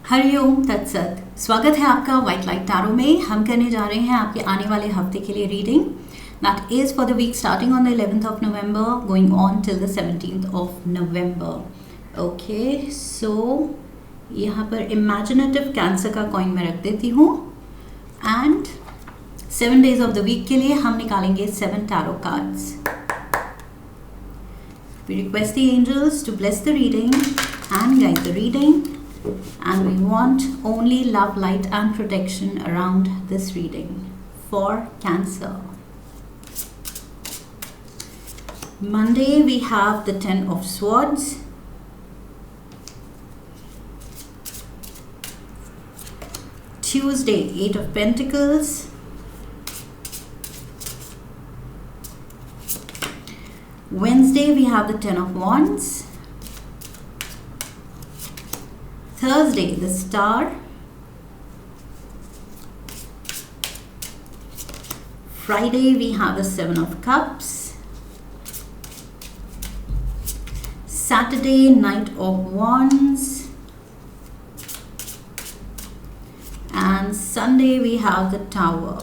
हरिओम तत्सत। स्वागत है आपका व्हाइट लाइट टैरो में। हम करने जा रहे हैं आपके आने वाले हफ्ते के लिए reading that is for the week starting on the 11th of November going on till the 17th of November। Okay, so यहाँ पर इमेजिनेटिव कैंसर का कॉइन मैं रख देती हूँ and 7 days of the week के लिए हम निकालेंगे 7 tarot cards. We request the angels to bless the reading and guide the reading, and we want only love, light and protection around this reading for Cancer. Monday we have the 10 of Swords. Tuesday 8 of Pentacles. Wednesday we have the 10 of Wands. Thursday the Star. Friday we have the 7 of Cups. Saturday Knight of Wands. And Sunday we have the Tower.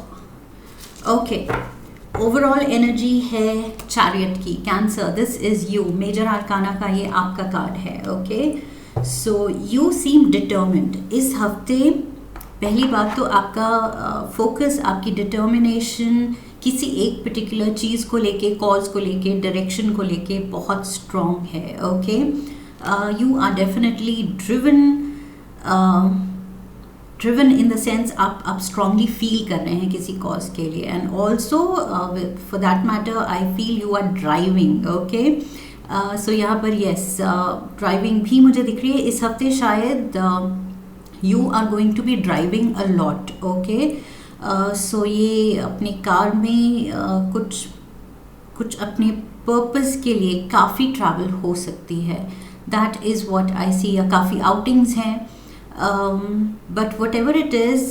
Okay. Overall energy है chariot की। Cancer, this is you. Major arcana का ये आपका card है। Okay, so you seem determined इस हफ्ते। पहली बात तो आपका फोकस, आपकी डिटर्मिनेशन किसी एक पर्टिकुलर चीज़ को लेके, कॉज को लेके, डायरेक्शन को लेके बहुत स्ट्रॉन्ग है। Okay, you are definitely driven in the sense आप स्ट्रांगली फील कर रहे हैं किसी कॉज के लिए, and also for that matter I feel you are driving. Okay, so यहाँ पर येस, ड्राइविंग भी मुझे दिख रही है इस हफ्ते। शायद you are going to be driving a lot. Okay, so ये अपने कार में कुछ अपने पर्पस के लिए काफ़ी ट्रैवल हो सकती है। दैट इज़ व्हाट आई सी। काफ़ी आउटिंग्स हैं, but whatever it is,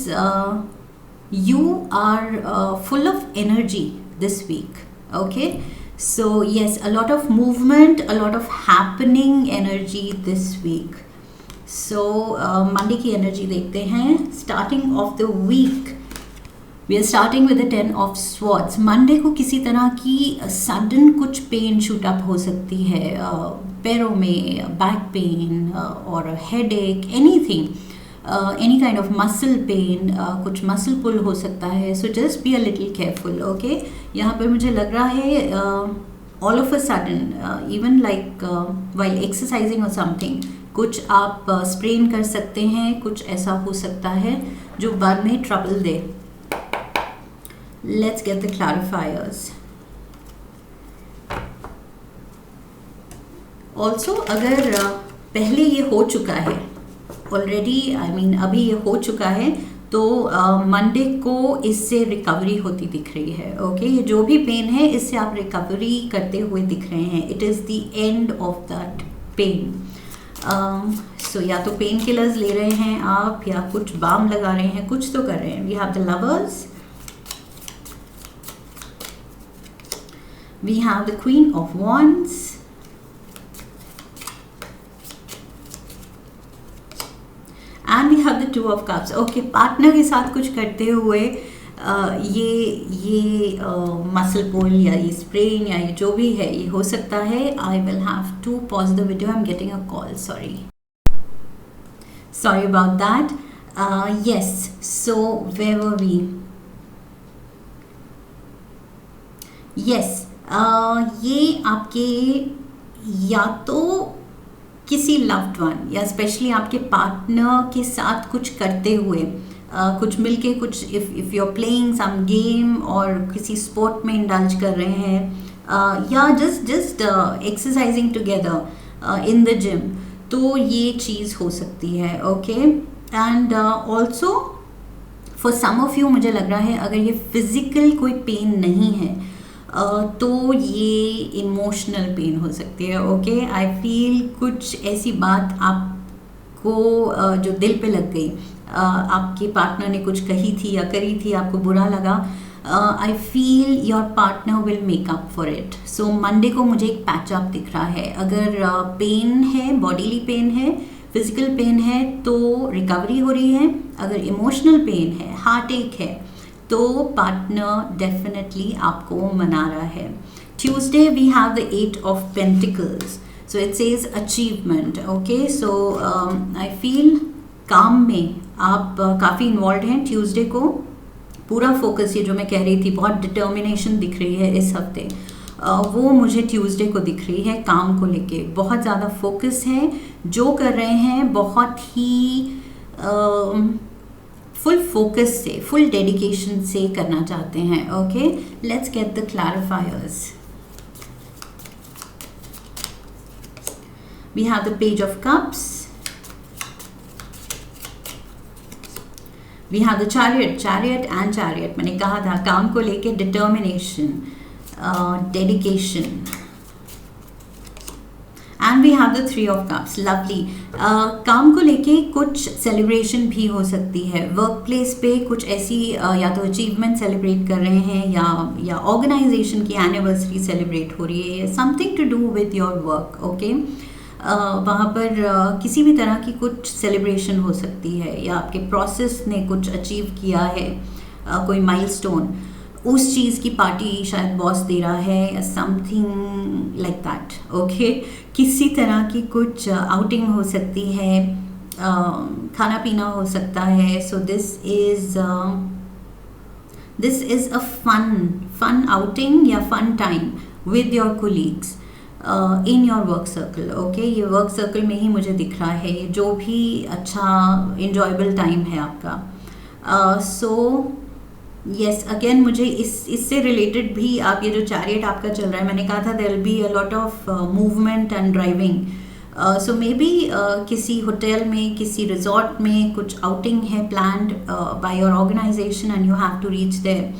you are full of energy this week. Okay, so yes, a lot of movement, a lot of happening energy this week. So Monday की energy देखते हैं। Starting of the week we are starting with the 10 of Swords. Monday को किसी तरह की sudden कुछ pen shoot up हो सकती है, पैरों में, बैक पेन और headache, anything, any kind of muscle pain, कुछ मसल पुल हो सकता है। So just be a little careful. Okay, यहाँ पर मुझे लग रहा है all of a sudden, even like while exercising और समथिंग, कुछ आप स्प्रेन कर सकते हैं, कुछ ऐसा हो सकता है जो बाद में trouble they. Let's get the clarifiers. Also, अगर पहले ये हो चुका है ऑलरेडी, आई मीन अभी ये हो चुका है, तो मंडे को इससे रिकवरी होती दिख रही है। ओके, ये जो भी पेन है इससे आप रिकवरी करते हुए दिख रहे हैं। It is the end of that pen. So या तो पेन किलर्स ले रहे हैं आप, या कुछ बाम लगा रहे हैं, कुछ तो कर रहे हैं। We have the lovers, we have the Queen of Wands, and we have the Two of Cups. Okay, partner के साथ कुछ करते हुए ये मसल पुल या ये स्प्रेन या ये जो भी है ये हो सकता है। I will have to pause the video. I'm getting a call. Sorry about that. Yes. So where were we? Yes. ये आपके या तो किसी लव्ड वन या स्पेशली आपके पार्टनर के साथ कुछ करते हुए, कुछ मिलके, कुछ if you are playing some game और किसी स्पोर्ट में इंडल्ज कर रहे हैं, या just exercising together in the gym, तो ये चीज़ हो सकती है। Okay, and also for some of you मुझे लग रहा है अगर ये फिज़िकल कोई पेन नहीं है तो ये इमोशनल पेन हो सकती है। ओके, आई फील कुछ ऐसी बात आपको जो दिल पे लग गई, आपके पार्टनर ने कुछ कही थी या करी थी, आपको बुरा लगा, I feel your partner will make up for it. So Monday को मुझे एक पैचअप दिख रहा है. अगर पेन है, बॉडीली पेन है, फिजिकल पेन है तो रिकवरी हो रही है, अगर इमोशनल पेन है, हार्ट एक है, तो पार्टनर डेफिनेटली आपको मना रहा है। Tuesday we have the 8 of pentacles, so it says achievement. Okay, so I feel काम में आप काफ़ी इन्वॉल्व हैं ट्यूसडे को। पूरा फोकस, ये जो मैं कह रही थी, बहुत डिटर्मिनेशन दिख रही है इस हफ्ते, वो मुझे ट्यूसडे को दिख रही है। काम को लेके बहुत ज़्यादा फोकस है, जो कर रहे हैं बहुत ही फुल फोकस से, फुल डेडिकेशन से करना चाहते हैं। Okay, let's get the clarifiers. We have the page of cups, we have the chariot, chariot and chariot. मैंने कहा था काम को लेके determination, dedication, and we have the 3 of cups. Lovely. काम को लेके कुछ सेलिब्रेशन भी हो सकती है वर्क प्लेस पे, कुछ ऐसी या तो अचीवमेंट सेलिब्रेट कर रहे हैं या ऑर्गेनाइजेशन की एनिवर्सरी सेलिब्रेट हो रही है, something to do with your work. Okay, वहाँ पर किसी भी तरह की कुछ सेलिब्रेशन हो सकती है, या आपके प्रोसेस ने कुछ अचीव किया है, कोई माइलस्टोन, उस चीज़ की पार्टी शायद बॉस दे रहा है, समथिंग लाइक दैट। ओके, किसी तरह की कुछ आउटिंग हो सकती है, खाना पीना हो सकता है। So this is a fun outing या fun time with your colleagues in your work circle. Okay, ये वर्क सर्कल में ही मुझे दिख रहा है, ये जो भी अच्छा इंजॉयबल टाइम है आपका। सो यस, अगेन मुझे इससे रिलेटेड भी, आप ये जो चैरियट आपका चल रहा है, मैंने कहा था there will be a lot of movement and driving. So maybe किसी होटल में, किसी रिजॉर्ट में कुछ आउटिंग है planned by your organisation and you have to reach there,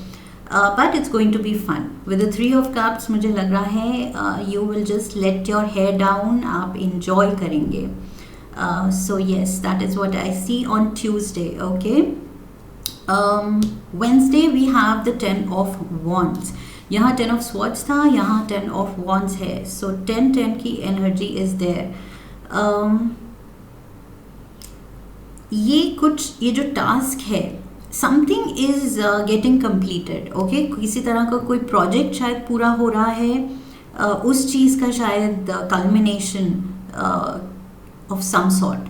but it's going to be fun. With the 3 of cups मुझे लग रहा है you will just let your hair down, आप इंजॉय करेंगे। So yes, that is what I see on Tuesday. Okay, Wednesday we have the 10 of wands. यहाँ 10 of swords था, यहाँ 10 of wands है, so 10 की energy is there. ये जो task है, something is getting completed. Okay, किसी तरह का कोई प्रोजेक्ट शायद पूरा हो रहा है, उस चीज़ का शायद culmination of some sort,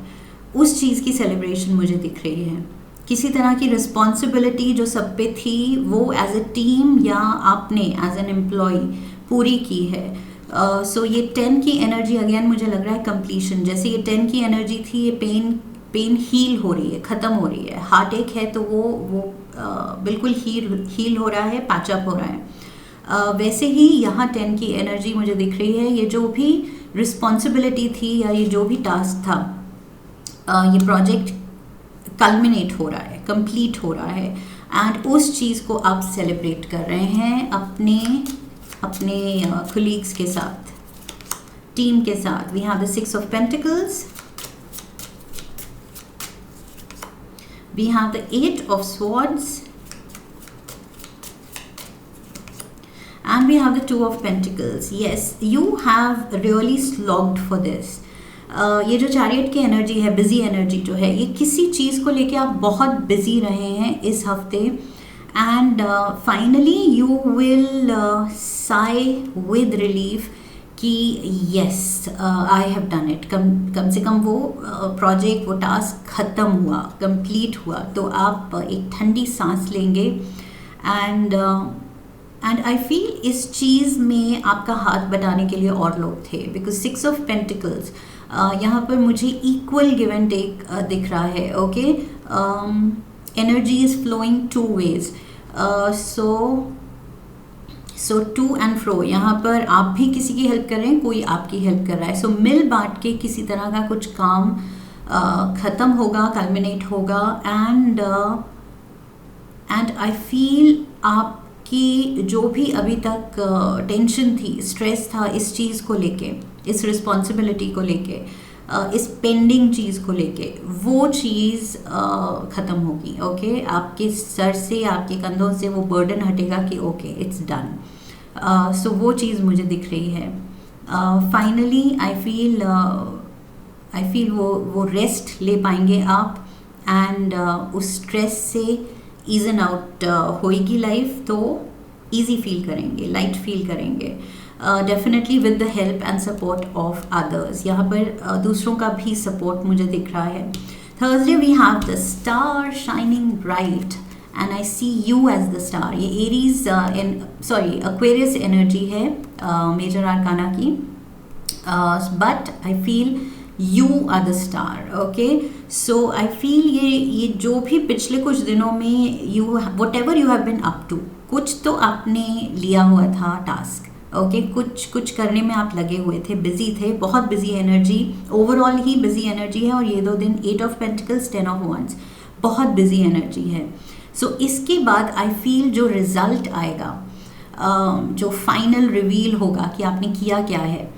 उस चीज़ की सेलिब्रेशन मुझे दिख रही है। किसी तरह की रिस्पॉन्सिबिलिटी जो सब पे थी, वो एज अ टीम या आपने एज एन एम्प्लॉय पूरी की है। सो ये 10 की एनर्जी अगेन मुझे लग रहा है कंप्लीशन। जैसे ये 10 की एनर्जी थी, ये पेन हील हो रही है, ख़त्म हो रही है। हार्ट एक है तो वो बिल्कुल हील हो रहा है, पैचअप हो रहा है। वैसे ही यहाँ 10 की एनर्जी मुझे दिख रही है, ये जो भी रिस्पॉन्सिबिलिटी थी या ये जो भी टास्क था, ये प्रोजेक्ट कल्मिनेट हो रहा है, कंप्लीट हो रहा है, एंड उस चीज़ को आप सेलिब्रेट कर रहे हैं अपने कोलीग्स के साथ, टीम के साथ। We have the 6 of pentacles, we have the 8 of swords, and we have the 2 of pentacles. Yes, you have really slogged for this. ये जो चैरियट की एनर्जी है, बिजी एनर्जी जो है, ये किसी चीज़ को लेके आप बहुत बिजी रहे हैं इस हफ्ते, and finally you will sigh with relief कि yes I have done it. कम से कम वो प्रोजेक्ट, वो टास्क ख़त्म हुआ, कंप्लीट हुआ, तो आप एक ठंडी सांस लेंगे। एंड आई फील इस चीज़ में आपका हाथ बटाने के लिए और लोग थे, बिकॉज 6 ऑफ पेंटिकल्स यहाँ पर मुझे इक्वल गिव एंड टेक दिख रहा है। Okay, energy is flowing 2 ways, so to and fro. यहाँ पर आप भी किसी की हेल्प कर रहे हैं, कोई आपकी हेल्प कर रहा है, सो मिल बांट के किसी तरह का कुछ काम ख़त्म होगा, कल्मिनेट होगा, एंड आई फील आपकी जो भी अभी तक टेंशन थी, स्ट्रेस था इस चीज़ को लेके, इस रिस्पॉन्सिबिलिटी को लेके, इस पेंडिंग चीज़ को लेके, वो चीज़ ख़त्म होगी। ओके, आपके सर से, आपके कंधों से वो बर्डन हटेगा कि ओके इट्स डन। सो वो चीज़ मुझे दिख रही है। Finally I feel I feel वो रेस्ट ले पाएंगे आप, एंड उस स्ट्रेस से ईजन आउट होएगी लाइफ, तो ईजी फील करेंगे, लाइट फील करेंगे, definitely with the help and support of others. यहाँ पर दूसरों का भी सपोर्ट मुझे दिख रहा है। Thursday we have the star shining bright and I see you as the star. ये एरीज एक्वेरियस एनर्जी है मेजर आर्काना की, but I feel you are the star. Okay, so I feel ये जो भी पिछले कुछ दिनों में you whatever you have been up to, कुछ तो आपने लिया हुआ था टास्क। ओके, कुछ करने में आप लगे हुए थे, बिजी थे, बहुत बिजी एनर्जी, ओवरऑल ही बिजी एनर्जी है। और ये 2 दिन 8 ऑफ पेंटिकल्स 10 ऑफ वंस, बहुत बिजी एनर्जी है। सो इसके बाद आई फील जो रिजल्ट आएगा, जो फाइनल रिवील होगा कि आपने किया क्या है,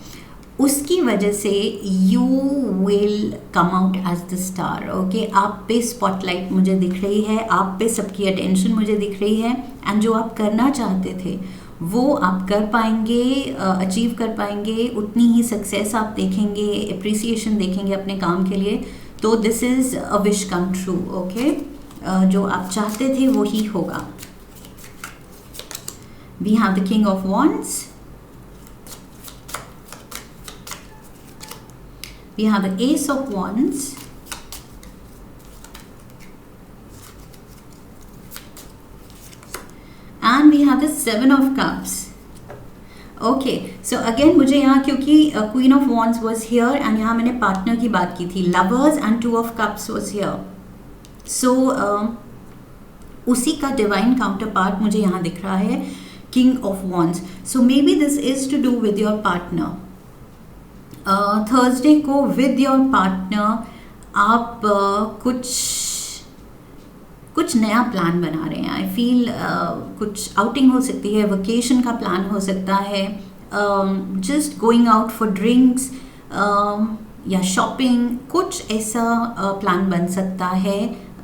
उसकी वजह से you will come out as the star. Okay, आप पे स्पॉटलाइट मुझे दिख रही है, आप पे सबकी अटेंशन मुझे दिख रही है, एंड जो आप करना चाहते थे वो आप कर पाएंगे, अचीव कर पाएंगे, उतनी ही सक्सेस आप देखेंगे, अप्रिसिएशन देखेंगे अपने काम के लिए। तो this is a wish come true. Okay, जो आप चाहते थे वो ही होगा। We have the king of wands, we have the ace of wands, and we have the 7 of cups. Okay, so again मुझे यहाँ क्योंकि queen of wands was here and यहाँ मैंने partner की बात की थी, lovers and 2 of cups was here. So उसी का divine counterpart मुझे यहाँ दिख रहा है, king of wands. So maybe this is to do with your partner. Thursday को विद योर पार्टनर आप कुछ नया प्लान बना रहे हैं। आई फील कुछ आउटिंग हो सकती है, वेकेशन का प्लान हो सकता है, just going out for drinks या शॉपिंग, कुछ ऐसा प्लान बन सकता है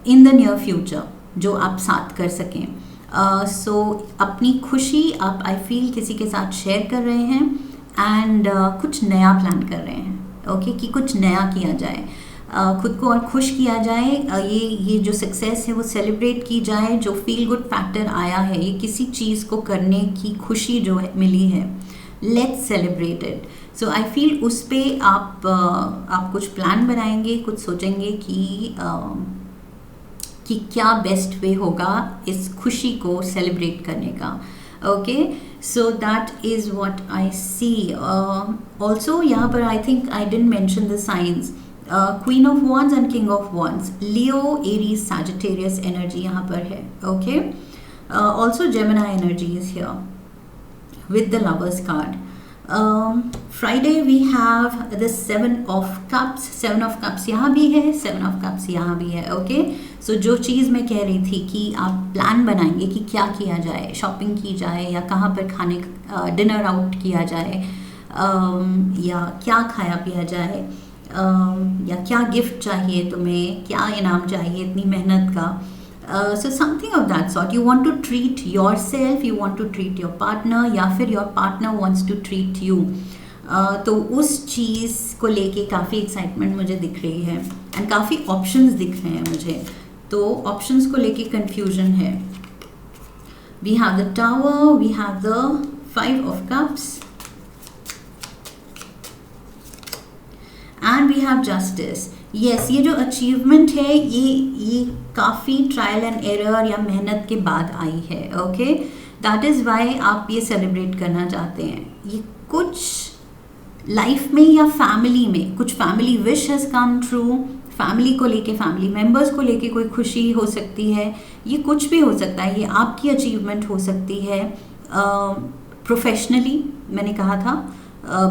इन द नियर फ्यूचर जो आप साथ कर सकें। सो अपनी खुशी आप आई फील किसी के साथ शेयर कर रहे हैं, एंड कुछ नया प्लान कर रहे हैं। ओके, कि कुछ नया किया जाए, खुद को और खुश किया जाए, ये जो सक्सेस है वो सेलिब्रेट की जाए, जो फील गुड फैक्टर आया है, ये किसी चीज़ को करने की खुशी जो है मिली है, let's celebrate it. So I feel उस पर आप कुछ प्लान बनाएंगे, कुछ सोचेंगे कि क्या बेस्ट वे होगा इस खुशी को सेलिब्रेट करने का। Okay, so that is what I see. Also यहाँ पर I think I didn't mention the signs. Queen of Wands and King of Wands. Leo, Aries, Sagittarius energy यहाँ पर है. Okay. Also Gemini energy is here with the Lovers card. Friday we have the 7 of Cups. 7 of Cups यहाँ भी है, 7 of Cups यहाँ भी है. Okay. So जो चीज़ मैं कह रही थी कि आप प्लान बनाएंगे कि क्या किया जाए, शॉपिंग की जाए या कहाँ पर खाने डिनर आउट किया जाए, या क्या खाया पिया जाए, या क्या गिफ्ट चाहिए तुम्हें, क्या इनाम चाहिए इतनी मेहनत का। So something of that sort. You want to treat yourself, you want to treat your partner, या फिर your partner wants to treat you. तो उस चीज़ को लेके काफ़ी एक्साइटमेंट मुझे दिख रही है, एंड काफ़ी ऑप्शंस दिख रहे हैं मुझे। तो ऑप्शंस को लेके कंफ्यूजन है। We have the tower, we have the 5 of cups, and we have justice. Yes, ये जो अचीवमेंट है ये काफ़ी ट्रायल एंड एरर या मेहनत के बाद आई है। ओके, दैट इज़ वाई आप ये सेलिब्रेट करना चाहते हैं। ये कुछ लाइफ में या फैमिली में कुछ family wish has come true, family को लेके, फैमिली मेंबर्स को लेके कोई खुशी हो सकती है, ये कुछ भी हो सकता है, ये आपकी अचीवमेंट हो सकती है। प्रोफेशनली मैंने कहा था,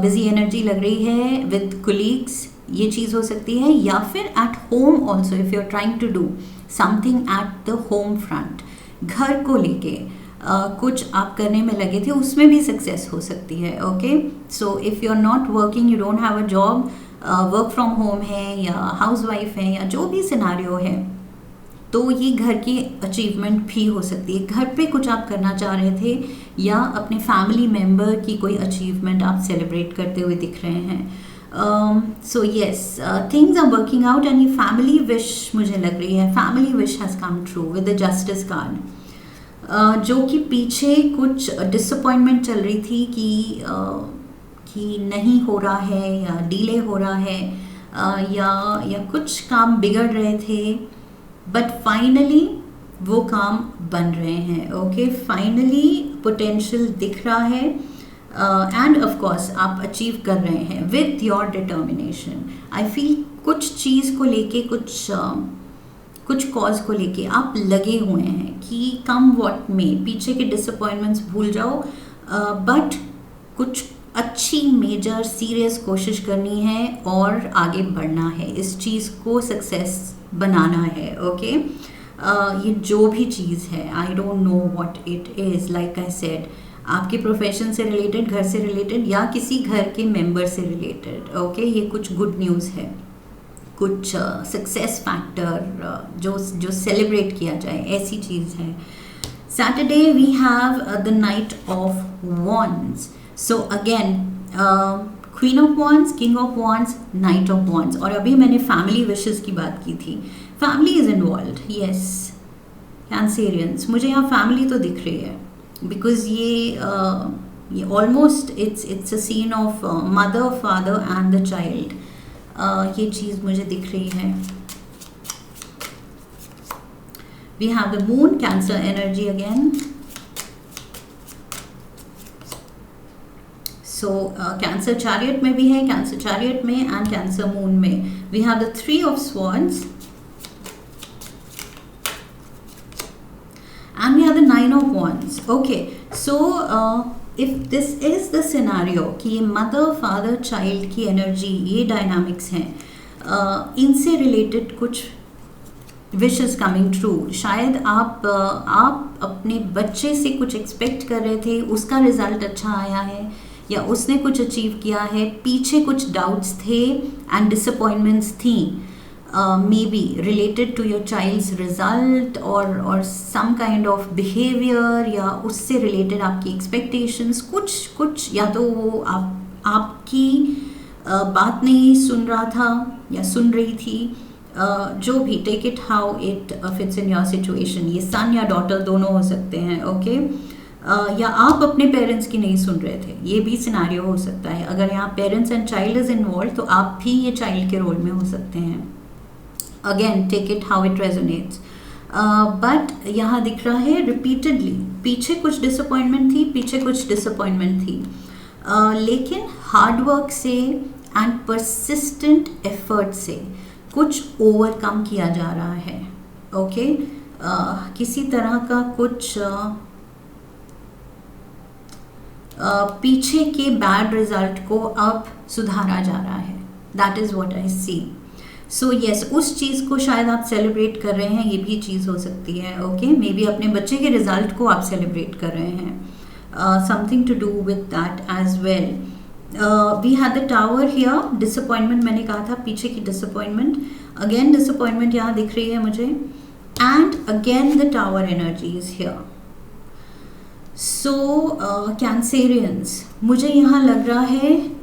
बिजी एनर्जी लग रही है विद कोलीग्स, ये चीज़ हो सकती है, या फिर at home also if you are trying to do something at the home front, घर को लेके कुछ आप करने में लगे थे, उसमें भी सक्सेस हो सकती है। Okay, so if you are not working, you don't have a job, work from home है या हाउस वाइफ है या जो भी सिनारियो है, तो ये घर की अचीवमेंट भी हो सकती है। घर पे कुछ आप करना चाह रहे थे या अपने फैमिली मेम्बर की कोई अचीवमेंट आप सेलिब्रेट करते हुए दिख रहे हैं। So yes, things are working out and ये फैमिली विश मुझे लग रही है, family wish has come true with the justice card. जो कि पीछे कुछ डिसअपॉइंटमेंट चल रही थी कि नहीं हो रहा है या डिले हो रहा है, या कुछ काम बिगड़ रहे थे, बट फाइनली वो काम बन रहे हैं। ओके, फाइनली पोटेंशियल दिख रहा है एंड ऑफ कोर्स आप अचीव कर रहे हैं with your determination. I feel कुछ चीज़ को लेके, कुछ कॉज को लेके आप लगे हुए हैं कि कम व्हाट में, पीछे के डिसअपॉइंटमेंट्स भूल जाओ, बट कुछ अच्छी मेजर सीरियस कोशिश करनी है और आगे बढ़ना है, इस चीज़ को सक्सेस बनाना है। ओके, ये जो भी चीज़ है, I don't know what it is, like I said, आपके प्रोफेशन से रिलेटेड, घर से रिलेटेड, या किसी घर के मेंबर से रिलेटेड। ओके, ये कुछ गुड न्यूज़ है, कुछ सक्सेस फैक्टर जो सेलिब्रेट किया जाए, ऐसी चीज़ है। Saturday we have the knight of wands. So again queen of wands, king of wands, knight of wands. और अभी मैंने फैमिली विशेस की बात की थी, family is involve. Yes Cancerians, मुझे यहाँ फैमिली तो दिख रही है, बिकॉज ये almost it's a scene of mother, father and the child. ये चीज़ मुझे दिख रही है। We have the moon, Cancer energy again. So cancer chariot में भी है, कैंसर चैरियट में एंड कैंसर मून में। We have the three of swords and we have the nine of wands. Okay, so if this is the scenario कि ये mother, father, child की energy, ये dynamics हैं, इनसे रिलेटेड कुछ wishes coming true. शायद आप अपने बच्चे से कुछ एक्सपेक्ट कर रहे थे, उसका रिजल्ट अच्छा आया है, या उसने कुछ अचीव किया है, पीछे कुछ डाउट्स थे एंड डिसअपॉइंटमेंट्स थी, maybe related to your child's result or some kind of behavior, या उससे related आपकी expectations, कुछ या तो वो आपकी बात नहीं सुन रहा था या सुन रही थी, जो भी, take it how it fits in your situation। ये son या daughter दोनों हो सकते हैं। ओके, या आप अपने पेरेंट्स की नहीं सुन रहे थे, ये भी सिनारियो हो सकता है। अगर यहाँ parents and child is involve तो आप भी ये चाइल्ड के रोल में हो सकते हैं। Again take it how it resonates. But यहाँ दिख रहा है रिपीटेडली, पीछे कुछ डिसअपॉइंटमेंट थी, लेकिन हार्ड वर्क से एंड परसिस्टेंट एफर्ट से कुछ ओवरकम किया जा रहा है। ओके, किसी तरह का कुछ पीछे के बैड रिजल्ट को अब सुधारा जा रहा है। That is what I see. So yes, उस चीज़ को शायद आप सेलिब्रेट कर रहे हैं, ये भी चीज़ हो सकती है। ओके, मे बी अपने बच्चे के रिजल्ट को आप सेलिब्रेट कर रहे हैं, something to do with that as well. We had the tower here, disappointment मैंने कहा था, पीछे की डिसअपॉइंटमेंट, अगेन डिसअपॉइंटमेंट यहाँ दिख रही है मुझे, and again the tower energy is here. So Cancerians, मुझे यहाँ लग रहा है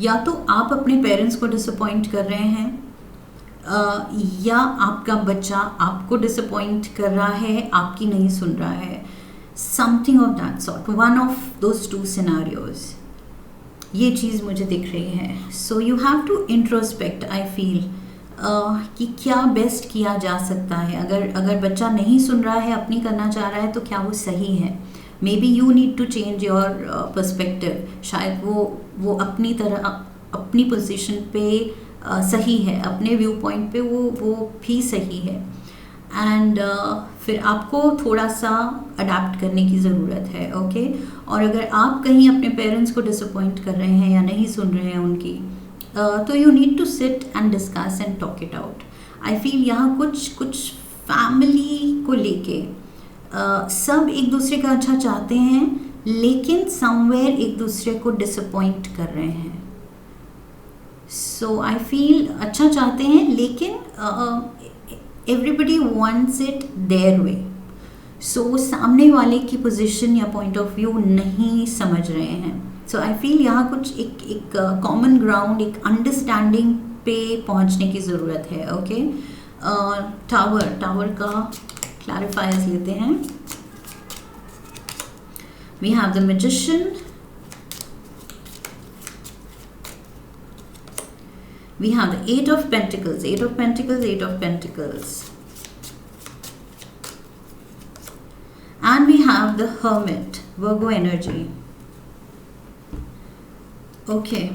या तो आप अपने पेरेंट्स को डिसअपॉइंट कर रहे हैं, या आपका बच्चा आपको डिसअपॉइंट कर रहा है, आपकी नहीं सुन रहा है, something of that sort, one of those two scenarios. ये चीज़ मुझे दिख रही है। So you have to introspect, I feel, कि क्या बेस्ट किया जा सकता है। अगर बच्चा नहीं सुन रहा है, अपनी करना चाह रहा है, तो क्या वो सही है? Maybe you need to change your perspective. शायद वो अपनी तरह, अपनी पोजीशन पे सही है, अपने व्यू पॉइंट पे वो भी सही है, एंड फिर आपको थोड़ा सा अडेप्ट करने की ज़रूरत है। ओके, और अगर आप कहीं अपने पेरेंट्स को डिसअपॉइंट कर रहे हैं या नहीं सुन रहे हैं उनकी, तो you need to sit and discuss and talk it out. I feel यहाँ कुछ फैमिली को लेके सब एक दूसरे का अच्छा चाहते हैं, लेकिन समवेयर एक दूसरे को डिसअपॉइंट कर रहे हैं। सो आई फील अच्छा चाहते हैं, लेकिन everybody wants it their way. So सामने वाले की पोजीशन या पॉइंट ऑफ व्यू नहीं समझ रहे हैं। सो आई फील यहाँ कुछ एक कॉमन ग्राउंड, एक अंडरस्टैंडिंग पे पहुँचने की ज़रूरत है. ओके, टावर का क्लैरिफायर्स लेते हैं. We have the magician, we have the Eight of Pentacles, Eight of Pentacles, Eight of Pentacles, and we have the Hermit, Virgo energy. Okay,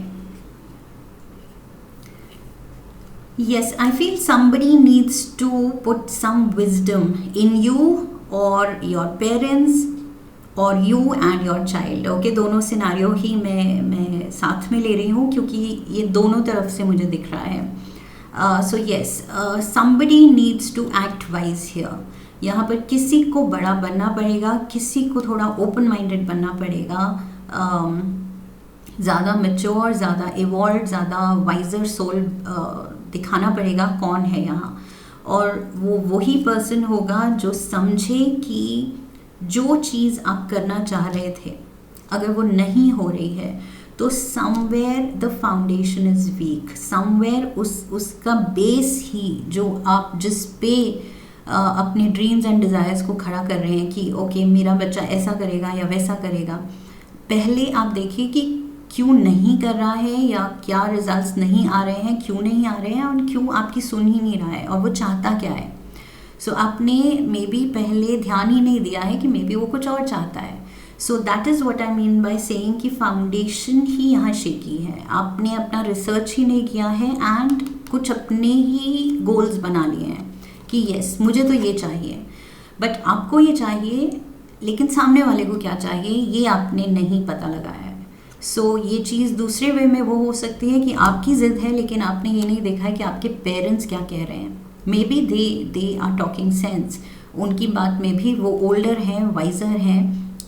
yes, I feel somebody needs to put some wisdom in you or your parents और you and your child. Okay, दोनों scenario ही मैं साथ में ले रही हूँ क्योंकि ये दोनों तरफ से मुझे दिख रहा है. So yes, somebody needs to act wise here. यहाँ पर किसी को बड़ा बनना पड़ेगा, किसी को थोड़ा ओपन माइंडेड बनना पड़ेगा, ज़्यादा मेच्योर, ज़्यादा इवॉल्व, ज़्यादा वाइजर सोल दिखाना पड़ेगा कौन है यहाँ. और वो वही पर्सन होगा जो समझे कि जो चीज़ आप करना चाह रहे थे अगर वो नहीं हो रही है तो somewhere the foundation is week, somewhere उसका बेस ही जो आप जिस पे अपने ड्रीम्स एंड डिज़ायर्स को खड़ा कर रहे हैं कि ओके मेरा बच्चा ऐसा करेगा या वैसा करेगा, पहले आप देखिए कि क्यों नहीं कर रहा है या क्या रिजल्ट्स नहीं आ रहे हैं, क्यों नहीं आ रहे हैं और क्यों आपकी सुन ही नहीं रहा है और वो चाहता क्या है. सो आपने मे बी पहले ध्यान ही नहीं दिया है कि मे बी वो कुछ और चाहता है. सो that is what I mean by saying कि फाउंडेशन ही यहाँ शेकी है. आपने अपना रिसर्च ही नहीं किया है एंड कुछ अपने ही गोल्स बना लिए हैं कि येस मुझे तो ये चाहिए, बट आपको ये चाहिए लेकिन सामने वाले को क्या चाहिए ये आपने नहीं पता लगाया है. सो ये चीज़ दूसरे वे में वो हो सकती है कि आपकी ज़िद है लेकिन आपने ये नहीं देखा है कि आपके पेरेंट्स क्या कह रहे हैं. Maybe they are talking sense, उनकी बात में भी वो ओल्डर हैं, वाइजर हैं,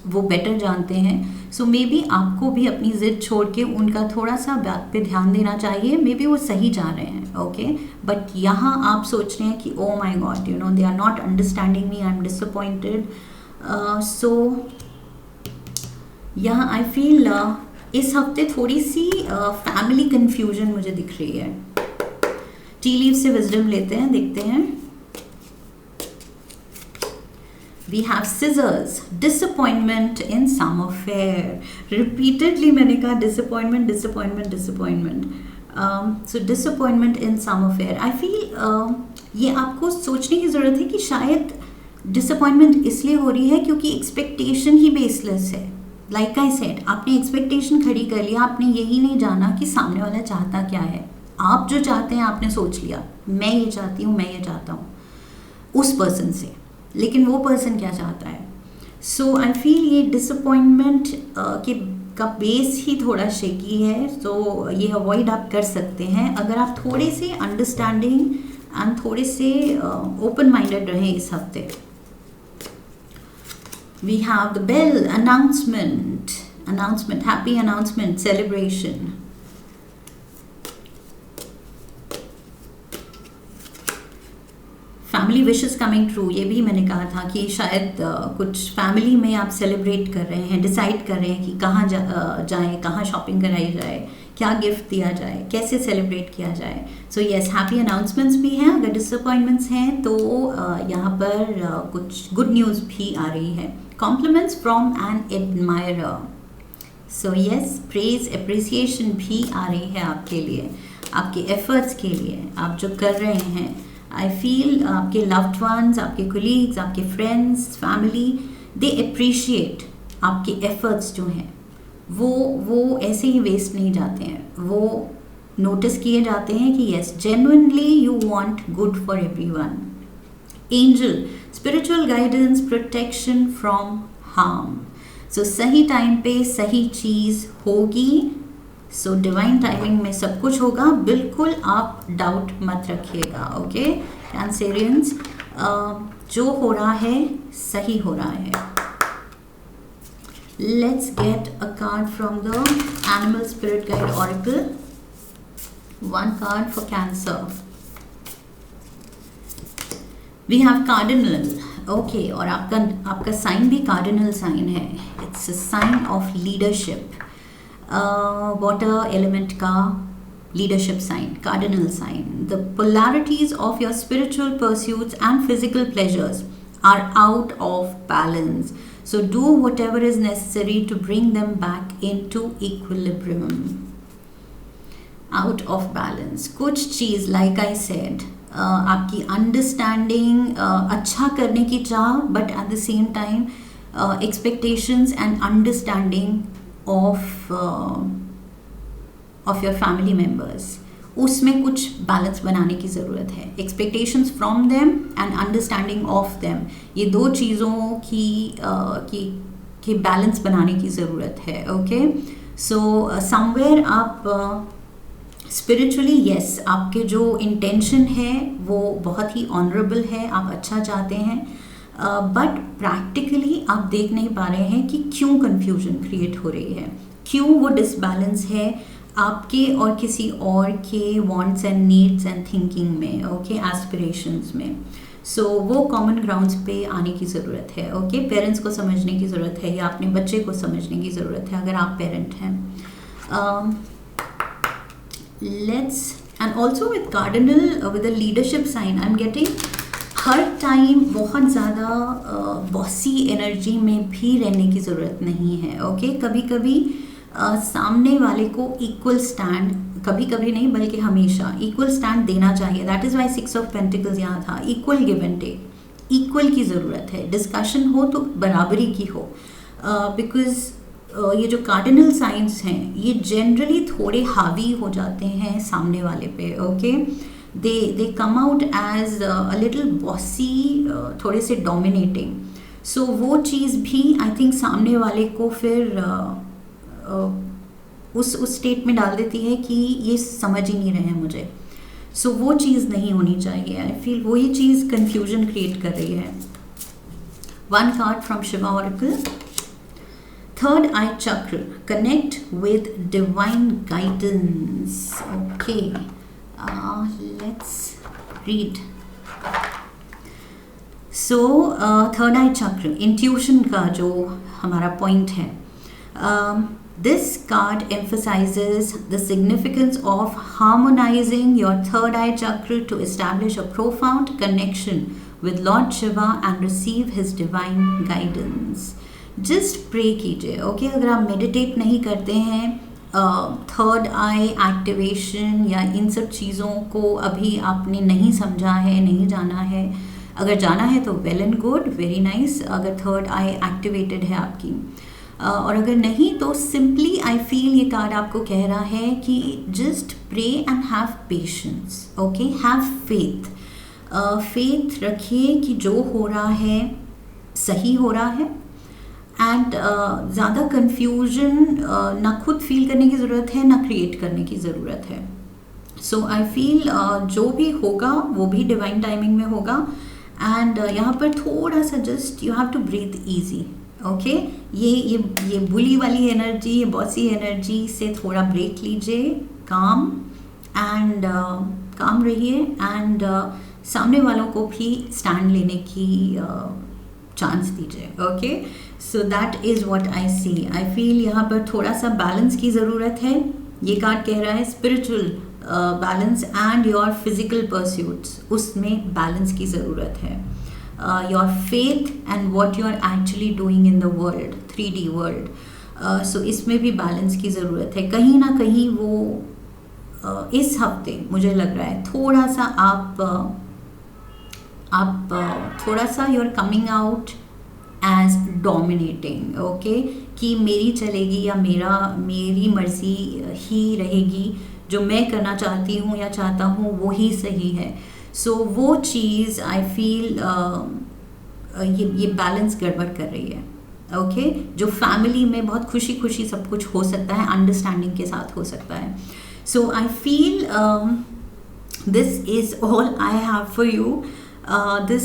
वो बेटर जानते हैं. सो मे बी आपको भी अपनी ज़िद छोड़ के उनका थोड़ा सा बात पे ध्यान देना चाहिए. मे बी वो सही जा रहे हैं, ओके, बट यहाँ आप सोच रहे हैं कि oh my god you know they are not understanding me, I am disappointed. So यहाँ आई फील इस हफ्ते थोड़ी सी फैमिली कन्फ्यूजन मुझे दिख रही है. टी लीव से विजडम लेते हैं, देखते हैं. We have scissors, disappointment in some affair. Repeatedly मैंने कहा disappointment disappointment disappointment. So disappointment in some affair. I feel ये आपको सोचने की ज़रूरत है कि शायद डिसअपॉइंटमेंट इसलिए हो रही है क्योंकि एक्सपेक्टेशन ही बेसलेस है. लाइक आई सेड, आपने एक्सपेक्टेशन खड़ी कर लिया, आपने यही नहीं जाना कि सामने वाला चाहता क्या है. आप जो चाहते हैं आपने सोच लिया मैं ये चाहती हूँ, मैं ये चाहता हूँ उस पर्सन से, लेकिन वो पर्सन क्या चाहता है. सो आई फील ये डिसअपॉइंटमेंट का बेस ही थोड़ा शेकी है. सो ये अवॉइड आप कर सकते हैं अगर आप थोड़े से अंडरस्टैंडिंग एंड थोड़े से ओपन माइंडेड रहें इस हफ्ते. We have the bell, announcement, happy announcement, celebration. Family wishes coming true, ये भी मैंने कहा था कि शायद कुछ फैमिली में आप सेलिब्रेट कर रहे हैं, डिसाइड कर रहे हैं कि कहाँ जाएं, कहाँ शॉपिंग कराई जाए, क्या गिफ्ट दिया जाए, कैसे सेलिब्रेट किया जाए. सो येस, हैप्पी अनाउंसमेंट्स भी हैं. अगर डिसअपॉइंटमेंट्स हैं तो यहाँ पर कुछ गुड न्यूज़ भी आ रही है. Compliments from an admirer. So yes, praise, appreciation भी आ रही है आपके लिए, आपके एफर्ट्स के लिए, आप जो कर रहे हैं. आई फील आपके लव्ड वंस, आपके कोलीग्स, आपके फ्रेंड्स, फैमिली, दे अप्रिशिएट आपके एफर्ट्स जो हैं वो ऐसे ही वेस्ट नहीं जाते हैं. वो नोटिस किए जाते हैं कि yes genuinely you want good for everyone. Angel, spiritual guidance, protection from harm. So सही टाइम पे सही चीज़ होगी. सो डिवाइन टाइमिंग में सब कुछ होगा, बिल्कुल आप डाउट मत रखिएगा. ओके कैंसेरियंस, जो हो रहा है सही हो रहा है. Let's get a card from the animal spirit guide oracle. One card for Cancer. We have cardinal. Okay, और आपका साइन भी कार्डिनल साइन है. It's a sign of leadership. Water element का leadership sign, cardinal sign. The polarities of your spiritual pursuits and physical pleasures are out of balance. So do whatever is necessary to bring them back into equilibrium. Out of balance. कुछ चीज़ like I said, आपकी understanding, अच्छा करने की चाह, but at the same time expectations and understanding of your family members, उसमें कुछ balance बनाने की ज़रूरत है. Expectations from them and understanding of them, ये दो चीज़ों की बैलेंस बनाने की ज़रूरत है. ओके, सो समवेयर आप स्पिरिचुअली यस, आपके जो इंटेंशन है वो बहुत ही ऑनरेबल है, आप अच्छा चाहते हैं, बट प्रैक्टिकली आप देख नहीं पा रहे हैं कि क्यों कन्फ्यूजन क्रिएट हो रही है, क्यों वो डिसबैलेंस है आपके और किसी और के wants and needs and thinking में. ओके, एस्पिरेशंस में. सो वो कॉमन ग्राउंड्स पे आने की ज़रूरत है. ओके, पेरेंट्स को समझने की ज़रूरत है या अपने बच्चे को समझने की ज़रूरत है अगर आप पेरेंट हैं. Let's end also with cardinal with a leadership sign I am getting हर टाइम बहुत ज़्यादा बॉसी एनर्जी में भी रहने की ज़रूरत नहीं है. ओके, कभी कभी सामने वाले को इक्वल स्टैंड, कभी कभी नहीं बल्कि हमेशा इक्वल स्टैंड देना चाहिए. That is why 6 of pentacles यहाँ था. Equal give and take, equal की ज़रूरत है. डिस्कशन हो तो बराबरी की हो, बिकॉज ये जो कार्डिनल साइंस हैं ये जनरली थोड़े हावी हो जाते हैं सामने वाले पे. Okay, they come out as a little bossy, थोड़े से डोमिनेटिंग. सो वो चीज़ भी आई थिंक सामने वाले को फिर उस स्टेट में डाल देती है कि ये समझ ही नहीं रहे हैं मुझे. सो वो चीज़ नहीं होनी चाहिए. आई फील वो ये चीज़ कंफ्यूजन क्रिएट कर रही है. One card from Shiva oracle. Third eye chakra, connect with divine guidance. Okay, let's read. So third eye chakra, intuition का जो हमारा पॉइंट है. This card emphasizes the significance of harmonizing your third eye chakra to establish a profound connection with Lord Shiva and receive his divine guidance. Just pray कीजिए. Okay, अगर आप meditate नहीं करते हैं, थर्ड आई एक्टिवेशन या इन सब चीज़ों को अभी आपने नहीं समझा है, नहीं जाना है, अगर जाना है तो well and good, very nice. अगर थर्ड आई एक्टिवेटेड है आपकी, और अगर नहीं तो सिंपली आई फील ये कार्ड आपको कह रहा है कि just pray and have patience. Okay, have faith. Faith रखिए कि जो हो रहा है सही हो रहा है. एंड ज़्यादा कन्फ्यूजन ना खुद फील करने की ज़रूरत है ना क्रिएट करने की ज़रूरत है. सो आई फील जो भी होगा वो भी डिवाइन टाइमिंग में होगा. एंड यहाँ पर थोड़ा सा just you have to breathe easy. Okay, ये बुली वाली एनर्जी, ये बॉसी एनर्जी से थोड़ा ब्रेक लीजिए. काम एंड काम रहिए एंड सामने वालों को भी स्टैंड लेने की चांस दीजिए. Okay, so that is what I see. I feel यहाँ पर थोड़ा सा बैलेंस की ज़रूरत है. ये कार्ड कह रहा है spiritual balance and your physical pursuits, उसमें बैलेंस की ज़रूरत है. Your faith and what you are actually doing in the world, 3D world. So इसमें भी बैलेंस की ज़रूरत है. कहीं ना कहीं वो इस हफ्ते मुझे लग रहा है थोड़ा सा आप थोड़ा सा you are coming out as dominating. Okay, कि मेरी चलेगी या मेरी मर्जी ही रहेगी, जो मैं करना चाहती हूँ या चाहता हूँ वो ही सही है. सो वो चीज़ आई फील ये बैलेंस गड़बड़ कर रही है. ओके, जो फैमिली में बहुत खुशी खुशी सब कुछ हो सकता है, अंडरस्टैंडिंग के साथ हो सकता है. So I feel this is all I have for you. This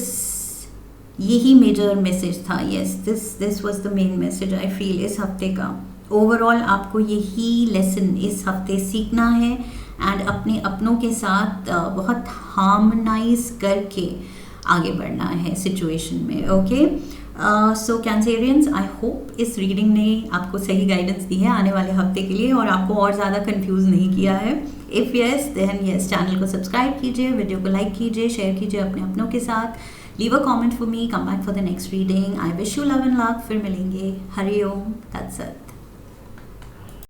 यही मेजर मैसेज था. Yes, this was the main message I feel इस हफ्ते का. ओवरऑल आपको यही लेसन इस हफ्ते सीखना है एंड अपने अपनों के साथ बहुत हार्मोनाइज करके आगे बढ़ना है सिचुएशन में. Okay, so Cancerians, I hope इस रीडिंग ने आपको सही गाइडेंस दी है आने वाले हफ्ते के लिए और आपको और ज़्यादा कंफ्यूज नहीं किया है. If yes then yes, channel को सब्सक्राइब कीजिए, वीडियो को लाइक कीजिए, शेयर कीजिए अपने अपनों के साथ. Leave a comment for me, come back for the next reading. I wish you love and luck. फिर मिलेंगे. हरि ओम. That's it.